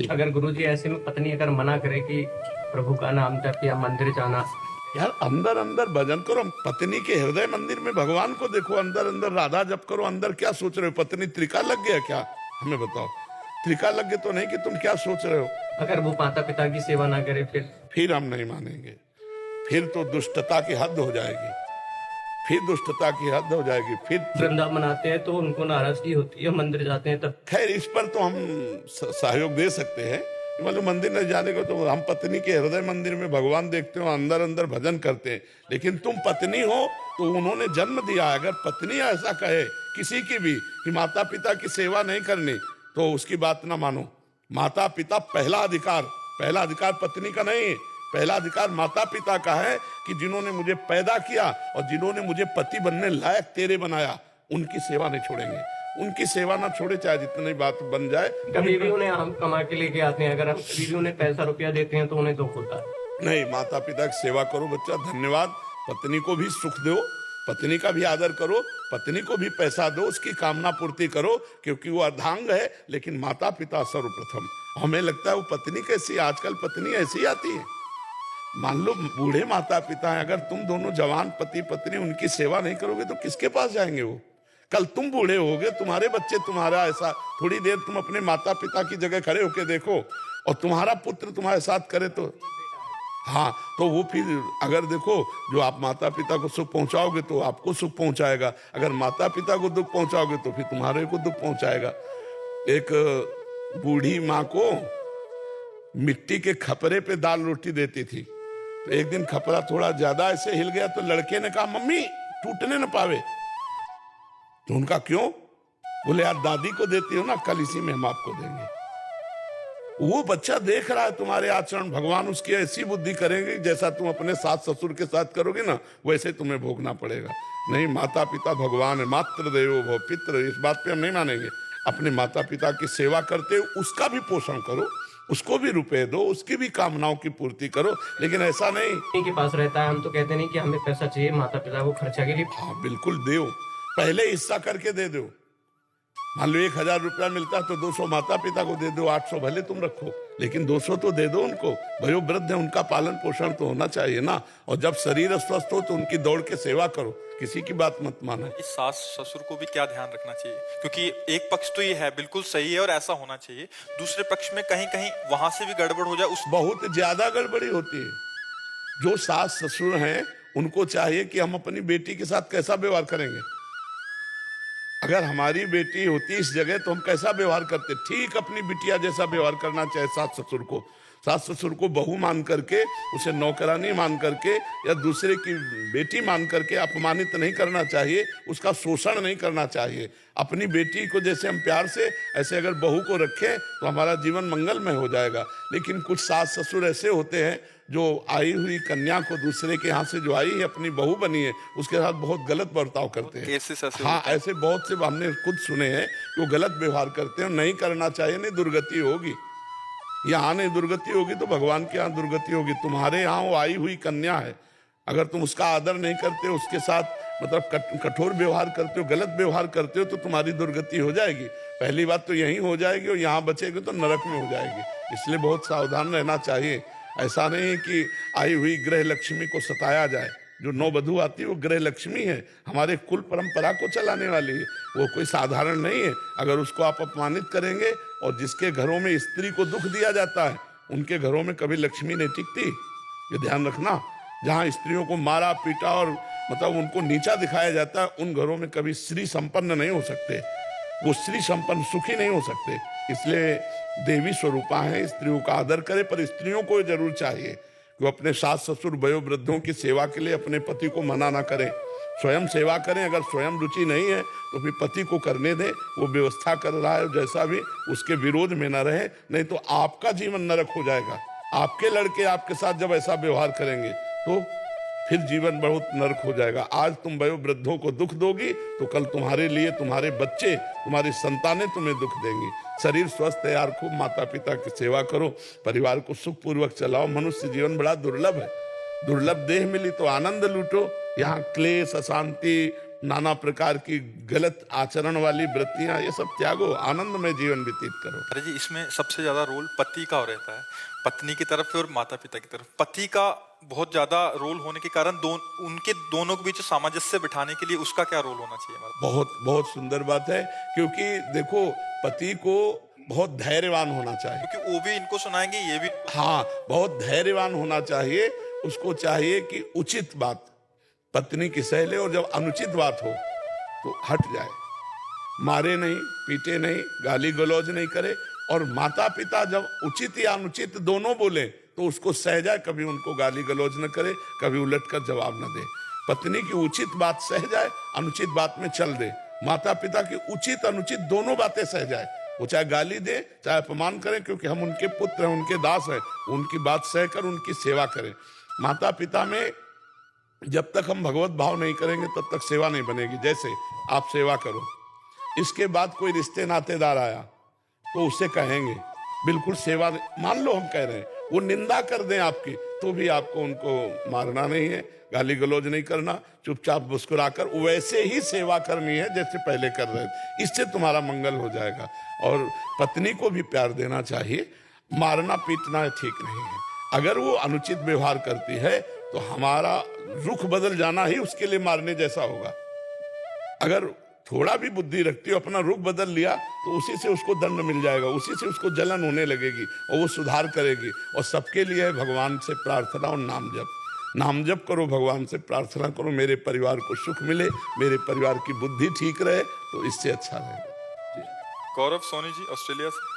अगर गुरुजी ऐसे में पत्नी अगर मना करे कि प्रभु का नाम जप या मंदिर जाना, यार अंदर अंदर भजन करो, पत्नी के हृदय मंदिर में भगवान को देखो, अंदर अंदर राधा जप करो, अंदर क्या सोच रहे हो? पत्नी त्रिका लग गया क्या? हमें बताओ, त्रिका लग गया तो नहीं कि तुम क्या सोच रहे हो? अगर वो माता पिता की सेवा ना करे फिर हम नहीं मानेंगे, फिर तो दुष्टता की हद हो जाएगी, फिर दुष्टता की हद हो जाएगी। फिर वृंदावन मनाते हैं तो उनको नाराजगी होती है, मंदिर जाते हैं तब। खैर इस पर तो हम सहयोग दे सकते हैं, मतलब मंदिर न जाने को तो हम पत्नी के हृदय मंदिर में भगवान देखते हो, अंदर अंदर भजन करते हैं। लेकिन तुम पत्नी हो तो उन्होंने जन्म दिया, अगर पत्नी ऐसा कहे किसी की भी कि माता पिता की सेवा नहीं करनी, तो उसकी बात ना मानो। माता पिता पहला अधिकार पत्नी का नहीं, पहला अधिकार माता पिता का है कि जिन्होंने मुझे पैदा किया और जिन्होंने मुझे पति बनने लायक तेरे बनाया, उनकी सेवा नहीं छोड़ेंगे, उनकी सेवा ना छोड़े चाहे जितनी बात बन जाए। कभी भी उन्हें हम कमा के लेके आते हैं, अगर हम कभी भी उन्हें पैसा रुपया देते हैं तो उन्हें दुख होता है। नहीं, माता पिता की सेवा करो बच्चा, धन्यवाद। पत्नी को भी सुख दो, पत्नी का भी आदर करो, पत्नी को भी पैसा दो, उसकी कामना पूर्ति करो, क्योंकि वो अर्धांग है। लेकिन माता पिता सर्वप्रथम। हमें लगता है वो पत्नी कैसी, आजकल पत्नी ऐसी आती है। मान लो बूढ़े माता पिता हैं, अगर तुम दोनों जवान पति पत्नी उनकी सेवा नहीं करोगे तो किसके पास जाएंगे वो? कल तुम बूढ़े होगे, तुम्हारे बच्चे तुम्हारा ऐसा, थोड़ी देर तुम अपने माता पिता की जगह खड़े होके देखो और तुम्हारा पुत्र तुम्हारे साथ करे तो हाँ, तो वो फिर अगर देखो जो आप माता पिता को सुख पहुंचाओगे तो आपको सुख पहुंचाएगा, अगर माता पिता को दुख पहुंचाओगे तो फिर तुम्हारे को दुख पहुंचाएगा। एक बूढ़ी माँ को मिट्टी के खपरे पे दाल रोटी देती थी, तो एक दिन खपरा थोड़ा ज्यादा ऐसे हिल गया तो लड़के ने कहा मम्मी टूटने न पावे। तो उनका क्यों? बोले यार दादी को देती हो ना, कल इसी में हम आपको देंगे। वो बच्चा देख रहा है तुम्हारे आचरण, भगवान उसकी ऐसी बुद्धि करेंगे जैसा तुम अपने सास ससुर के साथ करोगे ना वैसे तुम्हें भोगना पड़ेगा। नहीं, माता पिता भगवान है, मातृ देवो भव पितृ, इस बात पे हम नहीं मानेंगे। अपने माता पिता की सेवा करते हो, उसका भी पोषण करो, उसको भी रुपए दो, उसकी भी कामनाओं की पूर्ति करो, लेकिन ऐसा नहीं के पास रहता है। हम तो कहते नहीं कि हमें पैसा चाहिए माता पिता को खर्चा के लिए। हाँ बिल्कुल दो, पहले हिस्सा करके दे दो। मान लो 1000 रुपया मिलता है तो 200 माता पिता को दे दो, 800 भले तुम रखो, लेकिन 200 तो दे दो उनको। वयोवृद्ध है, उनका पालन पोषण तो होना चाहिए ना। और जब शरीर स्वस्थ हो तो उनकी दौड़ के सेवा करो, किसी की बात मत मानो। इस सास ससुर को भी क्या ध्यान रखना चाहिए, क्योंकि एक पक्ष तो ये है बिल्कुल सही है और ऐसा होना चाहिए, दूसरे पक्ष में कहीं कहीं वहां से भी गड़बड़ हो जाए उस बहुत ज्यादा गड़बड़ी होती है। जो सास ससुर हैं उनको चाहिए कि हम अपनी बेटी के साथ कैसा व्यवहार करेंगे। अगर हमारी बेटी होती इस जगह तो हम कैसा व्यवहार करते, ठीक अपनी बिटिया जैसा व्यवहार करना चाहिए सास ससुर को। सास ससुर को बहू मान करके, उसे नौकरानी मान करके या दूसरे की बेटी मान करके अपमानित नहीं करना चाहिए, उसका शोषण नहीं करना चाहिए। अपनी बेटी को जैसे हम प्यार से ऐसे अगर बहू को रखें तो हमारा जीवन मंगलमय हो जाएगा। लेकिन कुछ सास ससुर ऐसे होते हैं जो आई हुई कन्या को दूसरे के यहाँ से जो आई है अपनी बहू बनी है उसके साथ बहुत गलत बर्ताव करते हैं। हाँ, ऐसे बहुत से हमने खुद सुने हैं कि वो गलत व्यवहार करते हैं। नहीं करना चाहिए, नहीं दुर्गति होगी। यहाँ नहीं दुर्गति होगी तो भगवान के यहाँ दुर्गति होगी। तुम्हारे यहाँ वो आई हुई कन्या है, अगर तुम उसका आदर नहीं करते, उसके साथ मतलब कठोर व्यवहार करते हो, गलत व्यवहार करते हो तो तुम्हारी दुर्गति हो जाएगी। पहली बात तो यही हो जाएगी और यहाँ बचेगी तो नरक में हो जाएगी। इसलिए बहुत सावधान रहना चाहिए। ऐसा नहीं है कि आई हुई गृह लक्ष्मी को सताया जाए। जो नववधु आती है वो गृह लक्ष्मी है, हमारे कुल परंपरा को चलाने वाली है, वो कोई साधारण नहीं है। अगर उसको आप अपमानित करेंगे, और जिसके घरों में स्त्री को दुख दिया जाता है उनके घरों में कभी लक्ष्मी नहीं टिकती, ये ध्यान रखना। जहाँ स्त्रियों को मारा पीटा और मतलब उनको नीचा दिखाया जाता है, उन घरों में कभी स्त्री संपन्न नहीं हो सकते, वो स्त्री संपन्न सुखी नहीं हो सकते। इसलिए देवी स्वरूपा है, स्त्रियों का आदर करे, पर स्त्रियों को जरूर चाहिए कि वो अपने सास ससुर वयोवृद्धों की सेवा के लिए अपने पति को मना ना करें, स्वयं सेवा करें। अगर स्वयं रुचि नहीं है तो फिर पति को करने दें, वो व्यवस्था कर रहा है जैसा भी, उसके विरोध में ना रहे, नहीं तो आपका जीवन नरक हो जाएगा। आपके लड़के आपके साथ जब ऐसा व्यवहार करेंगे तो फिर जीवन बहुत नरक हो जाएगा। आज तुम वयोवृद्धों को दुख दोगी तो कल तुम्हारे लिए तुम्हारे बच्चे, तुम्हारी संतानें तुम्हें दुख देंगी। शरीर स्वस्थ है यार, खूब माता पिता की सेवा करो, परिवार को सुखपूर्वक चलाओ। मनुष्य जीवन बड़ा दुर्लभ है, दुर्लभ देह मिली तो आनंद लूटो। यहाँ क्लेश, अशांति, नाना प्रकार की गलत आचरण वाली वृत्तियां, ये सब त्यागो, आनंद में जीवन व्यतीत करो। अरे जी, इसमें सबसे ज्यादा रोल पति का रहता है, पत्नी की तरफ और माता पिता की तरफ। पति का बहुत ज्यादा रोल होने के कारण उनके दोनों के बीच सामंजस्य बिठाने के लिए उसका क्या रोल होना चाहिए हमारा? बहुत बहुत सुंदर बात है, क्योंकि देखो पति को बहुत धैर्यवान होना चाहिए, क्योंकि वो भी इनको सुनाएंगे, ये भी। हाँ, बहुत धैर्यवान होना चाहिए। उसको चाहिए कि उचित बात पत्नी की सह ले, और जब अनुचित बात हो तो हट जाए, मारे नहीं, पीटे नहीं, गाली गलौज नहीं करे। और माता पिता जब उचित या अनुचित दोनों बोले तो उसको सह जाए, कभी उनको गाली गलौज न करे, कभी उलट कर जवाब न दे। पत्नी की उचित बात सह जाए, अनुचित बात में चल दे। माता पिता की उचित अनुचित दोनों बातें सह जाए, वो चाहे गाली दे चाहे अपमान करें, क्योंकि हम उनके पुत्र हैं, उनके दास हैं, उनकी बात सहकर उनकी सेवा करें। माता पिता में जब तक हम भगवत भाव नहीं करेंगे तब तक सेवा नहीं बनेगी। जैसे आप सेवा करो, इसके बाद कोई रिश्ते नातेदार आया तो उससे कहेंगे बिल्कुल सेवा, मान लो हम कह रहे हैं, वो निंदा कर दें आपकी, तो भी आपको उनको मारना नहीं है, गाली गलौज नहीं करना, चुपचाप मुस्कुराकर वैसे ही सेवा करनी है जैसे पहले कर रहे थे। इससे तुम्हारा मंगल हो जाएगा। और पत्नी को भी प्यार देना चाहिए, मारना पीटना ठीक नहीं है। अगर वो अनुचित व्यवहार करती है तो हमारा रुख बदल जाना ही उसके लिए मारने जैसा होगा। अगर थोड़ा भी बुद्धि रखती हो, अपना रुख बदल लिया, तो उसी से उसको दंड मिल जाएगा, उसी से उसको जलन होने लगेगी और वो सुधार करेगी। और सबके लिए भगवान से प्रार्थना और नाम जप करो, भगवान से प्रार्थना करो, मेरे परिवार को सुख मिले, मेरे परिवार की बुद्धि ठीक रहे, तो इससे अच्छा रहेगा। गौरव सोनी जी, ऑस्ट्रेलिया से।